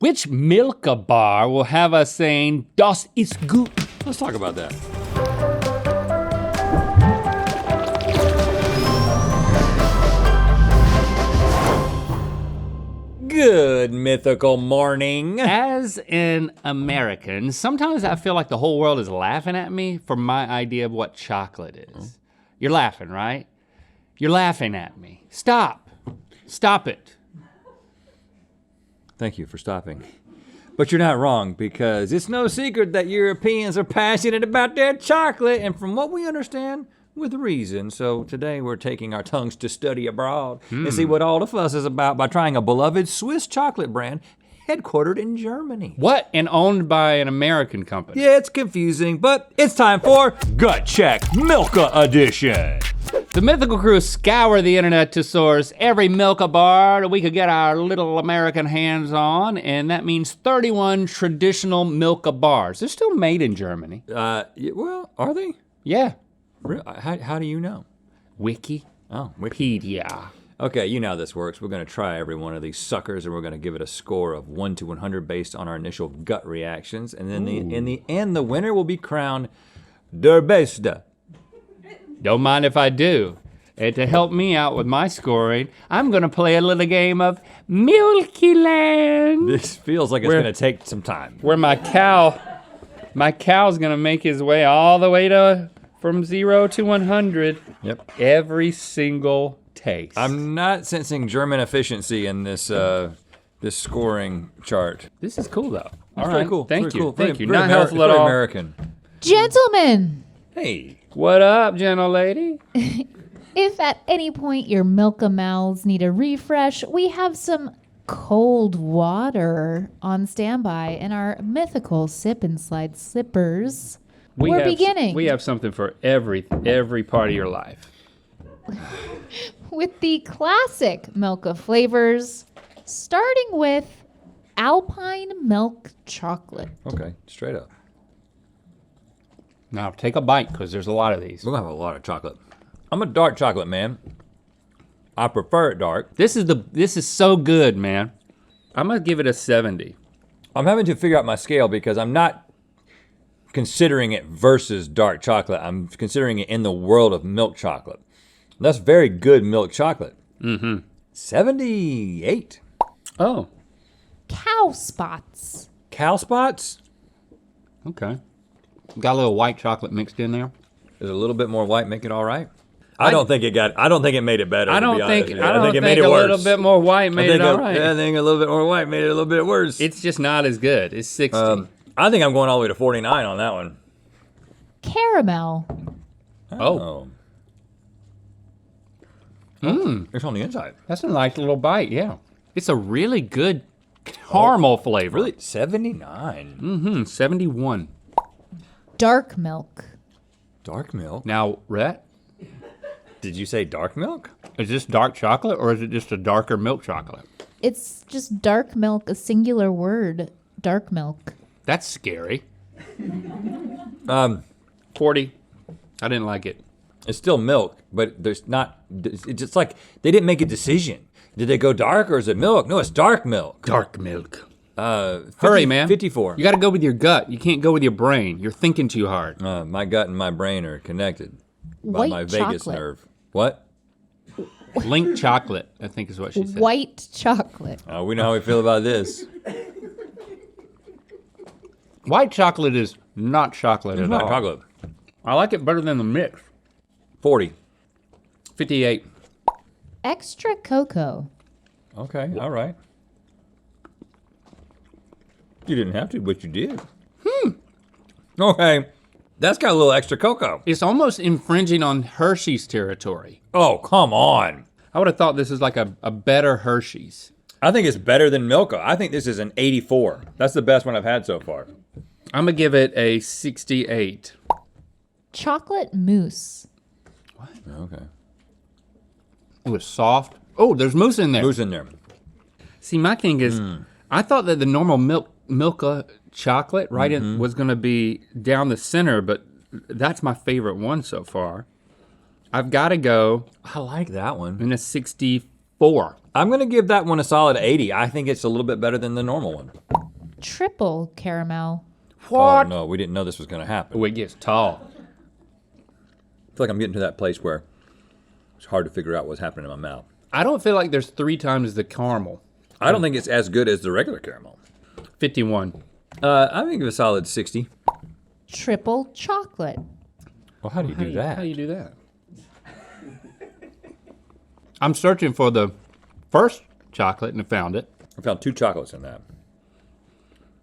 Which Milka bar will have us saying, "Das ist gut"? Let's talk about that. Good mythical morning. As an American, sometimes I feel like the whole world is laughing at me for my idea of what chocolate is. You're laughing, right? You're laughing at me. Stop. Stop it. Thank you for stopping. But you're not wrong, because it's no secret that Europeans are passionate about their chocolate, and from what we understand, with reason. So today we're taking our tongues to study abroad and see what all the fuss is about by trying a beloved Swiss chocolate brand headquartered in Germany. What? And owned by an American company. Yeah, it's confusing, but it's time for Gut Check Milka Edition. The Mythical crew scour the internet to source every Milka bar that we could get our little American hands on, and that means 31 traditional Milka bars. They're still made in Germany. Well, are they? Yeah. How do you know? Wiki. Oh, Wikipedia. Okay, you know how this works. We're gonna try every one of these suckers and we're gonna give it a score of 1 to 100 based on our initial gut reactions. And then in the end, the winner will be crowned Der Beste. Don't mind if I do. And to help me out with my scoring, I'm gonna play a little game of Milky Land. This feels like it's gonna take some time. Where my cow's gonna make his way all the way to from 0 to 100. Yep. Every single taste. I'm not sensing German efficiency in this this scoring chart. This is cool though. All right, right, cool. Thank Very you. cool. Thank you. Very Not helpful at all. American. Gentlemen, Hey. What up, gentle lady? if at any point your Milka mouths need a refresh, we have some cold water on standby in our mythical sip and slide slippers. We're beginning We have something for every part of your life. with the classic Milka flavors, starting with Alpine milk chocolate. Okay, straight up. Now take a bite, because there's a lot of these. We're gonna have a lot of chocolate. I'm a dark chocolate man. I prefer it dark. This is so good, man. I'm gonna give it a 70. I'm having to figure out my scale because I'm not considering it versus dark chocolate. I'm considering it in the world of milk chocolate. That's very good milk chocolate. 78. Oh, Cow spots. Cow spots? okay. Got a little white chocolate mixed in there. Is a little bit more white make it all right? I don't think it made it better. I don't to be honest think with you. I think it made a it worse. little bit more white made it all right. I think a little bit more white made it a little bit worse. It's just not as good. It's 60. I think I'm going all the way to 49 on that one. Caramel. Oh. It's on the inside. That's a nice little bite, yeah. It's a really good caramel flavor. Really? 79. 71. Dark milk. Dark milk? Now, Rhett, Did you say dark milk? is this dark chocolate or is it just a darker milk chocolate? It's just dark milk, a singular word. Dark milk. That's scary. 40. I didn't like it. It's still milk, but there's not, it's just like, they didn't make a decision. Did they go dark or is it milk? No, it's dark milk. Dark milk. 50, Hurry, man. 54. You gotta go with your gut. You can't go with your brain. You're thinking too hard. My gut and my brain are connected by White my vagus chocolate. nerve. What? Link chocolate, I think is what she said. White chocolate. We know how we feel about this. White chocolate is not chocolate It's at not all. chocolate. I like it better than the mix. 40. 58. Extra cocoa. Okay, all right. You didn't have to, but you did. Okay, that's got a little extra cocoa. It's almost infringing on Hershey's territory. Oh, come on. I would have thought this is like a better Hershey's. I think it's better than Milka. I think this is an 84. That's the best one I've had so far. I'm gonna give it a 68. Chocolate mousse. Okay. Ooh, it's soft. Oh, there's mousse in there. Who's in there? See, my thing is, I thought that the normal Milka chocolate, right, in, was gonna be down the center, but that's my favorite one so far. I've gotta go I like that one. in a 64. I'm gonna give that one a solid 80. I think it's a little bit better than the normal one. triple caramel. Oh, no, we didn't know this was going to happen. Oh, it gets tall. I feel like I'm getting to that place where it's hard to figure out what's happening in my mouth. I don't feel like there's 3 times the caramel. I don't think it's as good as the regular caramel. 51. I think a solid 60. Triple chocolate. Well, how do you do that? How do you do that? I'm searching for the first chocolate and I found it. I found 2 chocolates in that.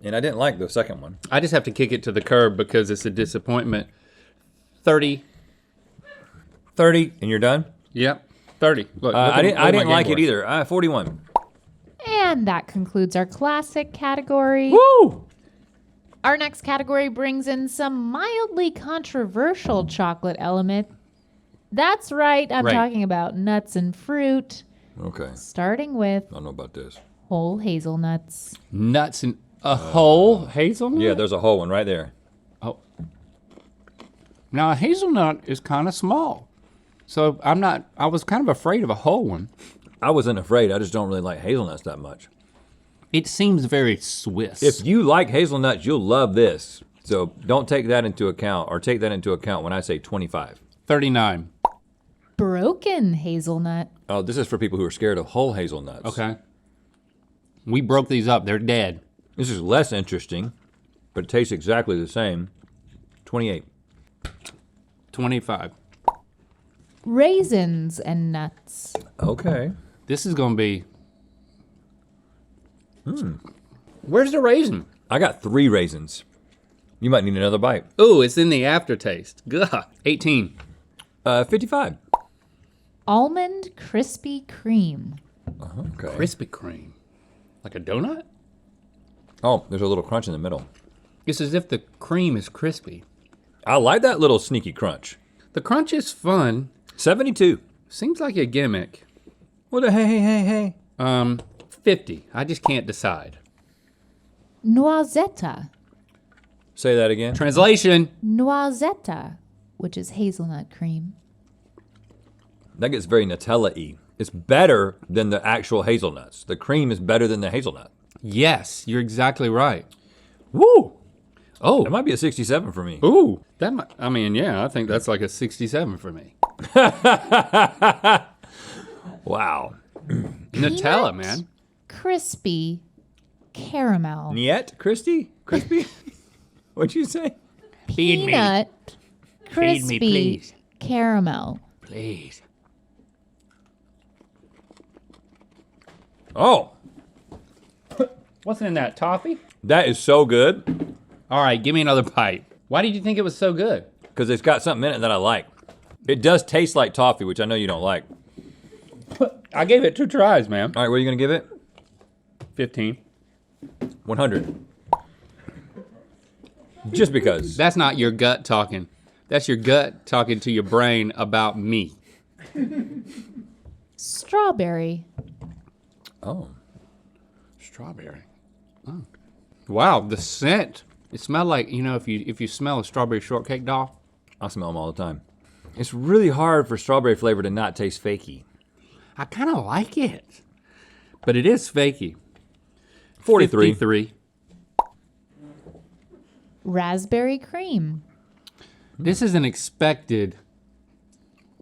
And I didn't like the second one. I just have to kick it to the curb because it's a disappointment. 30. 30, and you're done? Yep. 30. Look, I didn't like it either. 41. And that concludes our classic category. Woo! Our next category brings in some mildly controversial chocolate element. That's right, I'm Right. talking about nuts and fruit, Okay. starting with I don't know about this. whole hazelnuts. Nuts and a whole hazelnut? Yeah, there's a whole one right there. Oh. Now a hazelnut is kind of small. So I was kind of afraid of a whole one. I wasn't afraid. I just don't really like hazelnuts that much. It seems very Swiss. If you like hazelnuts, you'll love this. So don't take that into account, or take that into account when I say 25. 39. Broken hazelnut. Oh, this is for people who are scared of whole hazelnuts. Okay. We broke these up. They're dead. This is less interesting, but it tastes exactly the same. 28. 25. Raisins and nuts. Okay. This is going to be... Where's the raisin? I got 3 raisins. You might need another bite. Ooh, it's in the aftertaste. Gah. 18. 55. Almond Krispy Kreme. Okay. Krispy Kreme. Like a donut? Oh, there's a little crunch in the middle. It's as if the cream is crispy. I like that little sneaky crunch. The crunch is fun. 72. Seems like a gimmick. What a hey. 50. I just can't decide. Noisette. Say that again. Translation. Noisette, which is hazelnut cream. That gets very Nutella-y. It's better than the actual hazelnuts. The cream is better than the hazelnut. Yes, you're exactly right. Woo! Oh. That might be a 67 for me. Ooh. That might, I mean, yeah, I think that's like a 67 for me. Wow. Nutella, man. Crispy caramel. Niet, Christy? Crispy? What'd you say? Feed me. Peanut Feed me, crispy please. caramel. Please. Oh, What's in that, toffee? that is so good All right, give me another bite. Why did you think it was so good? because it's got something in it that I like. It does taste like toffee, which I know you don't like. I gave it 2 tries, man. All right, what are you gonna give it? 15. 100. Just because. That's not your gut talking. That's your gut talking to your brain about me. Strawberry. Oh. Strawberry. Oh. Wow, the scent. It smelled like, you know, if you smell a strawberry shortcake doll. I smell them all the time. It's really hard for strawberry flavor to not taste fakey. I kind of like it. But it is fakey. 43. 53. Raspberry cream. This is an expected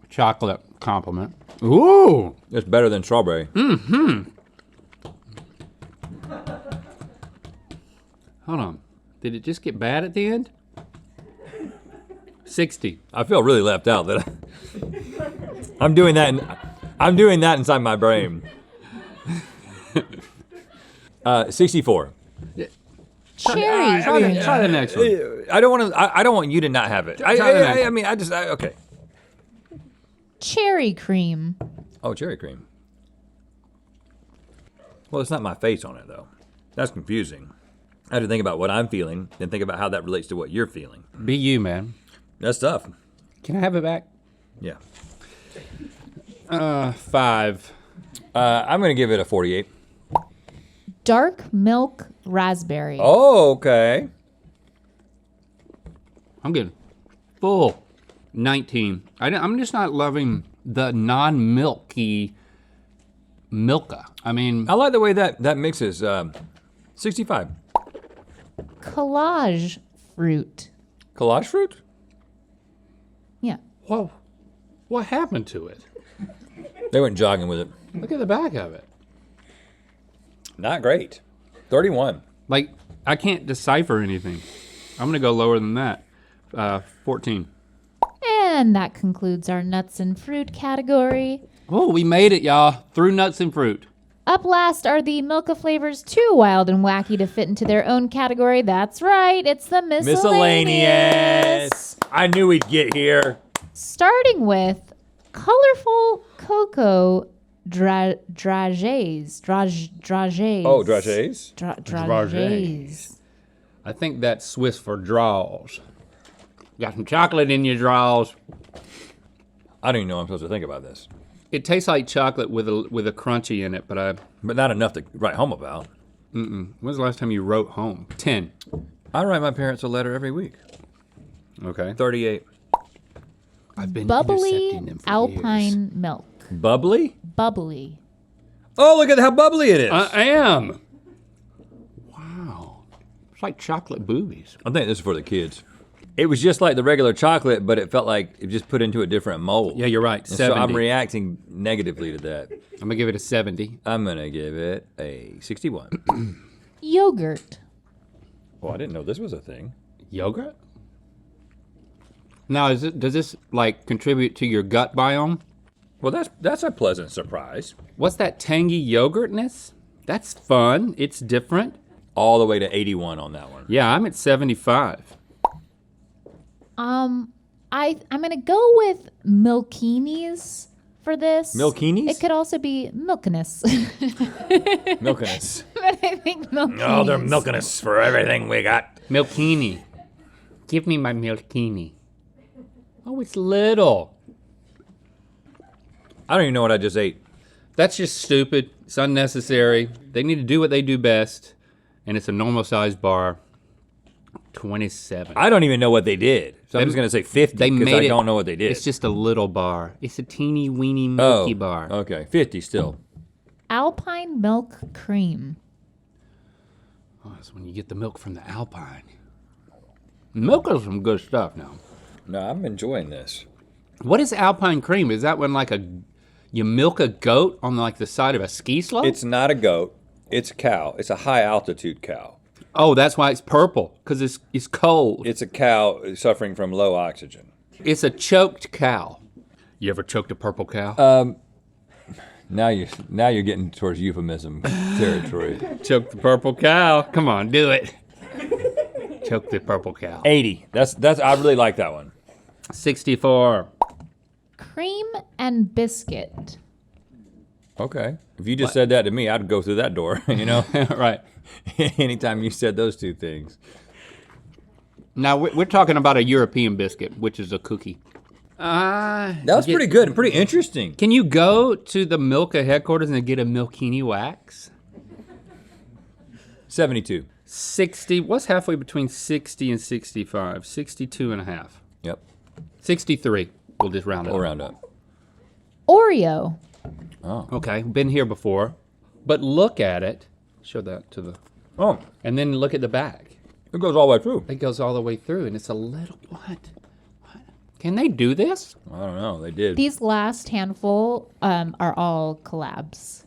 chocolate compliment. Ooh. It's better than strawberry. Hold on. Did it just get bad at the end? 60. I feel really left out that I'm doing that. I'm doing that inside my brain. 64. Cherry Try cream. the next one. I don't want to. I don't want you to not have it. Try the next I mean, okay. Cherry cream. Oh, cherry cream. Well, it's not my face on it though. That's confusing. I have to think about what I'm feeling, then think about how that relates to what you're feeling. Be you, man. That's tough. Can I have it back? Yeah. 5. I'm gonna give it a 48. Dark milk raspberry. Oh, okay. I'm good. Full. 19. I'm just not loving the non-milky Milka. I mean, I like the way that mixes. 65. collage fruit. Collage fruit? Yeah. Whoa, what happened to it? They went jogging with it. Look at the back of it. Not great. 31. Like, I can't decipher anything. I'm gonna go lower than that. 14. And that concludes our nuts and fruit category. Oh, we made it, y'all. Through nuts and fruit. Up last are the Milka flavors, too wild and wacky to fit into their own category. That's right, it's the miscellaneous. I knew we'd get here. Starting with colorful cocoa dragees. Oh, dragees? Dragees. I think that's Swiss for draws. Got some chocolate in your draws. I don't even know what I'm supposed to think about this. It tastes like chocolate with a crunchy in it, but not enough to write home about. when's the last time you wrote home? 10. I write my parents a letter every week. Okay. 38. I've been Bubbly intercepting them for alpine years. milk. Bubbly? Bubbly. Oh, look at how bubbly it is. I am. Wow. It's like chocolate boobies. I think this is for the kids. It was just like the regular chocolate, but it felt like it just put into a different mold. Yeah, you're right. And 70. so I'm reacting negatively to that. I'm gonna give it a 70. I'm gonna give it a 61. Yogurt. Oh, I didn't know this was a thing. Yogurt? Now, does this like contribute to your gut biome? Well, that's a pleasant surprise. What's that tangy yogurtness? That's fun. It's different. All the way to 81 on that one. Yeah, I'm at 75. I'm gonna go with milkinis for this. Milkinis? It could also be milkiness. Milkiness. But I think milkinis. Oh, they're milking us for everything we got. Milkini. Give me my milkini. Oh, it's little. I don't even know what I just ate. That's just stupid. It's unnecessary. They need to do what they do best, and it's a normal sized bar. 27. I don't even know what they did. So I'm just gonna say 50 They because made I it. don't know what they did. It's just a little bar. It's a teeny weeny milky bar. Okay, 50 still. Alpine milk cream. Oh, that's when you get the milk from the Alpine. Milk is some good stuff now. No, I'm enjoying this. What is Alpine cream? Is that when like you milk a goat on like the side of a ski slope? It's not a goat. It's a cow. It's a high altitude cow. Oh, that's why it's purple, because it's cold. It's a cow suffering from low oxygen. It's a choked cow. You ever choked a purple cow? Now you're getting towards euphemism territory. Choke the purple cow. Come on, do it. Choke the purple cow. 80. That's I really like that one. 64. Cream and biscuit. Okay. If you just said that to me, I'd go through that door, you know? Right. Anytime you said those two things. Now we're talking about a European biscuit, which is a cookie. That was pretty good and pretty interesting. Can you go to the Milka headquarters and get a Milkini wax? 72. 60. What's halfway between 60 and 65? 62 and a half. Yep. 63. We'll just round it We'll up. round up. Oreo. Oh. Okay, been here before, but look at it. Show that to the, Oh, and then look at the back. it goes all the way through. It goes all the way through, and it's a little, what? Can they do this? I don't know. They did. These last handful are all collabs.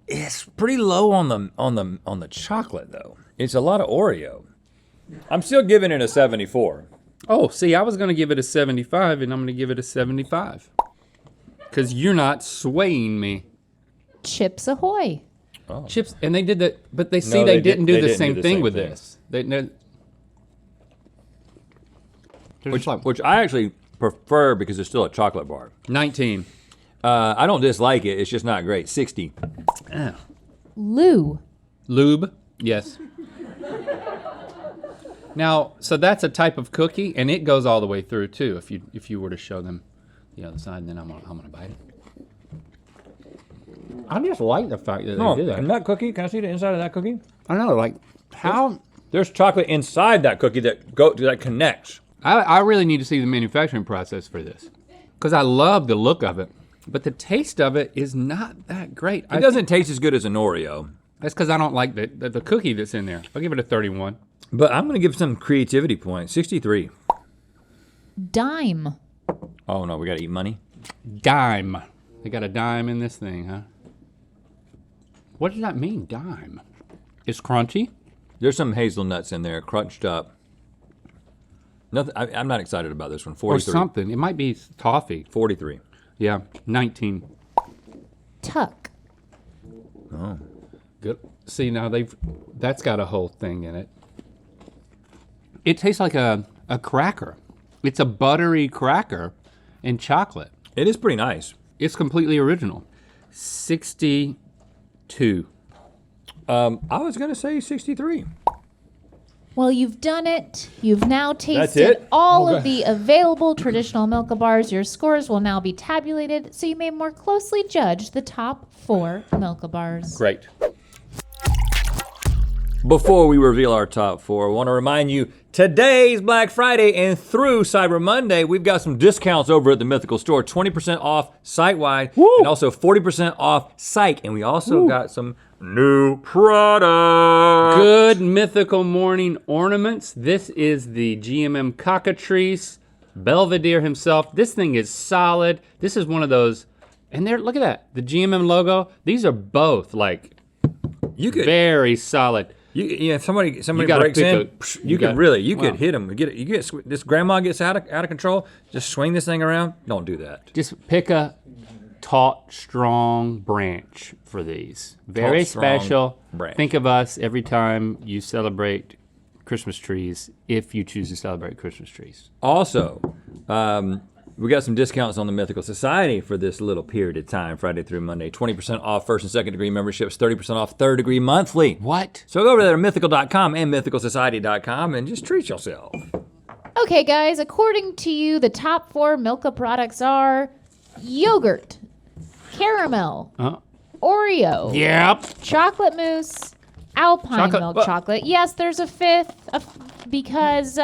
It's pretty low on the chocolate though. It's a lot of Oreo. I'm still giving it a 74. Oh, see, I was gonna give it a 75, and I'm gonna give it a 75. Because you're not swaying me. Chips Ahoy. Oh. Chips, and they did that, but they No, they didn't do they the didn't same do the thing same with thing. this. They're just like Which I actually prefer because it's still a chocolate bar. 19. I don't dislike it. It's just not great. 60. Lou. Lube, yes. Now, so that's a type of cookie, and it goes all the way through too. If you were to show them the other side, then I'm gonna bite it. I just like the fact that they do that. and that cookie, can I see the inside of that cookie? I know, like how. There's chocolate inside that cookie that connects. I really need to see the manufacturing process for this, because I love the look of it, but the taste of it is not that great. It doesn't taste as good as an Oreo. That's because I don't like the cookie that's in there. I'll give it a 31. But I'm gonna give some creativity points. 63. Dime. Oh no, we gotta eat money. Dime. They got a dime in this thing, huh? What does that mean, dime? It's crunchy. There's some hazelnuts in there, crunched up. Nothing. I'm not excited about this one. 43. Or something. It might be toffee. 43. Yeah, 19. Tuck. Oh. Good. See, now that's got a whole thing in it. It tastes like a cracker. It's a buttery cracker and chocolate. It is pretty nice. It's completely original. 62. I was gonna say 63. Well, you've done it. You've now That's tasted it? all of the available traditional Milka bars. Your scores will now be tabulated so you may more closely judge the top 4 Milka bars. Great. Before we reveal our top 4, I want to remind you, today's Black Friday and through Cyber Monday, we've got some discounts over at the Mythical store. 20% off site-wide and also 40% off Psych. And we also got some new products. Good mythical morning ornaments. This is the GMM Cockatrice, Belvedere himself. This thing is solid. This is one of those, and there, look at that, the GMM logo. These are both like very solid. If somebody gotta breaks in, you could hit them. This grandma gets out of control. Just swing this thing around. Don't do that. Just pick a taut, strong branch for these. Very special. Branch. Think of us every time you celebrate Christmas trees, if you choose to celebrate Christmas trees. Also, we got some discounts on the Mythical Society for this little period of time, Friday through Monday. 20% off first and second degree memberships, 30% off third degree monthly. What? So go over there to mythical.com and mythicalsociety.com and just treat yourself. Okay, guys, according to you, the top 4 Milka products are yogurt, caramel, Oreo, Yep. chocolate mousse, Alpine Chocolate- milk chocolate. Yes, there's a fifth because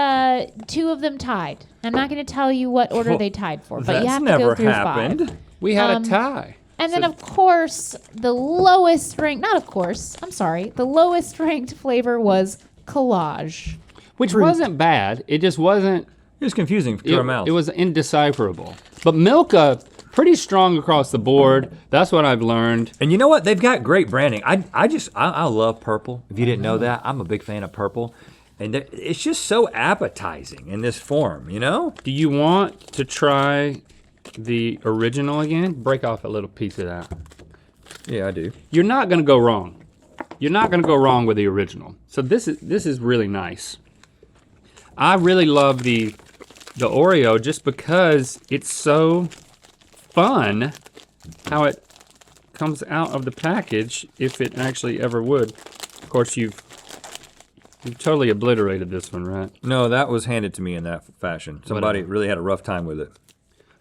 2 of them tied. I'm not going to tell you what order they tied for, but you That's have to never go through happened. 5. We had a tie. And then, of course, the lowest ranked, not of course, I'm sorry, the lowest ranked flavor was collage. Which wasn't bad. It just wasn't. It was confusing to our mouth. It was indecipherable. But Milka, pretty strong across the board. That's what I've learned. And you know what? They've got great branding. I love purple. If you didn't know that, I'm a big fan of purple. And it's just so appetizing in this form, you know? Do you want to try the original again? Break off a little piece of that. Yeah, I do. You're not gonna go wrong. You're not gonna go wrong with the original. So this is really nice. I really love the Oreo just because it's so fun how it comes out of the package, if it actually ever would. Of course, you've totally obliterated this one, right? No, that was handed to me in that fashion. Somebody really had a rough time with it.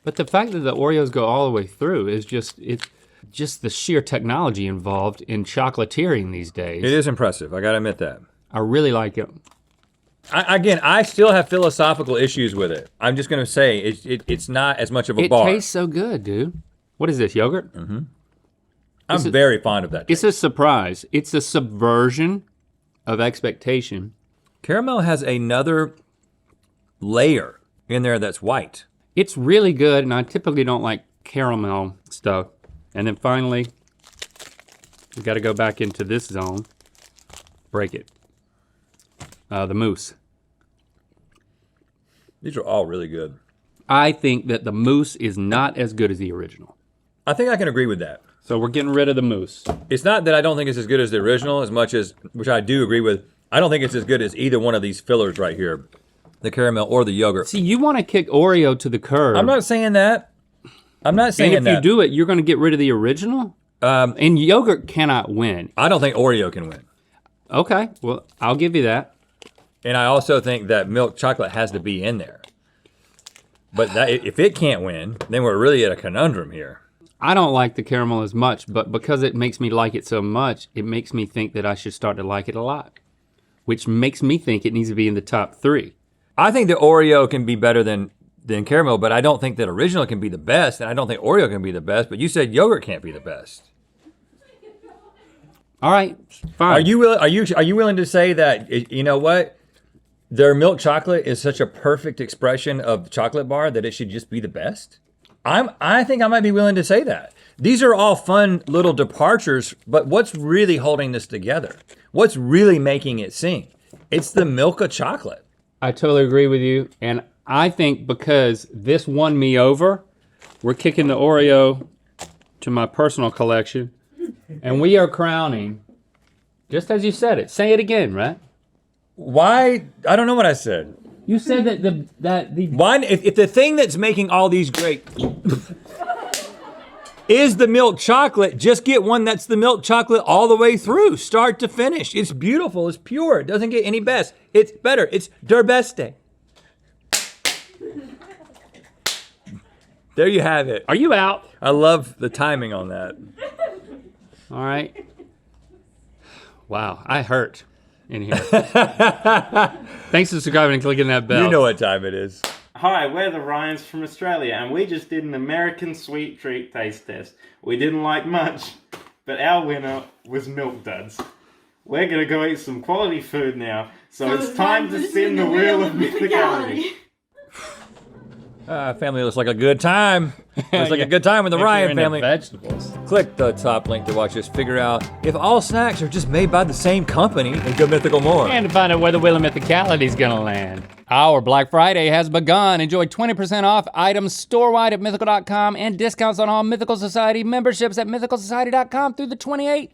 But the fact that the Oreos go all the way through is just the sheer technology involved in chocolatiering these days. It is impressive, I gotta admit that. I really like it. I still have philosophical issues with it. I'm just gonna say, it's not as much of a bar. It tastes so good, dude. What is this, yogurt? Mm-hmm. I'm very fond of that taste. It's a surprise. It's a subversion of expectation. Caramel has another layer in there that's white. It's really good, and I typically don't like caramel stuff. And then finally, we gotta go back into this zone. Break it. The mousse. These are all really good. I think that the mousse is not as good as the original. I think I can agree with that. So we're getting rid of the mousse. It's not that I don't think it's as good as the original, as much as, which I do agree with, I don't think it's as good as either one of these fillers right here. The caramel or the yogurt. See, you wanna kick Oreo to the curb. I'm not saying that. I'm not saying that. And if you do it, you're gonna get rid of the original? And yogurt cannot win. I don't think Oreo can win. Okay, well, I'll give you that. And I also think that milk chocolate has to be in there. But that, if it can't win, then we're really at a conundrum here. I don't like the caramel as much, but because it makes me like it so much, it makes me think that I should start to like it a lot, which makes me think it needs to be in the top 3. I think the Oreo can be better than caramel, but I don't think that original can be the best, and I don't think Oreo can be the best, but you said yogurt can't be the best. All right, fine. Are you willing to say that, you know what? Their milk chocolate is such a perfect expression of chocolate bar that it should just be the best? I think I might be willing to say that. These are all fun little departures, but what's really holding this together? What's really making it sing? It's the Milka chocolate. I totally agree with you. And I think because this won me over, we're kicking the Oreo to my personal collection. And we are crowning, just as you said it. Say it again, right? Why? I don't know what I said. You said that the Why? If the thing that's making all these great is the milk chocolate, just get one that's the milk chocolate all the way through, start to finish. It's beautiful, it's pure, it doesn't get any best. It's better, it's der beste. There you have it. Are you out? I love the timing on that. All right. Wow, I hurt in here. Thanks for subscribing and clicking that bell. You know what time it is. Hi, we're the Ryans from Australia, and we just did an American sweet treat taste test. We didn't like much, but our winner was Milk Duds. We're gonna go eat some quality food now, so it's time to spin the wheel of mythicality. Family looks like a good time. Looks like a good time with the Ryan family. Vegetables. Click the top link to watch us figure out if all snacks are just made by the same company and go mythical more. And to find out where the wheel of mythicality is gonna land. Our Black Friday has begun. Enjoy 20% off items store-wide at mythical.com and discounts on all Mythical Society memberships at mythicalsociety.com through the 28th.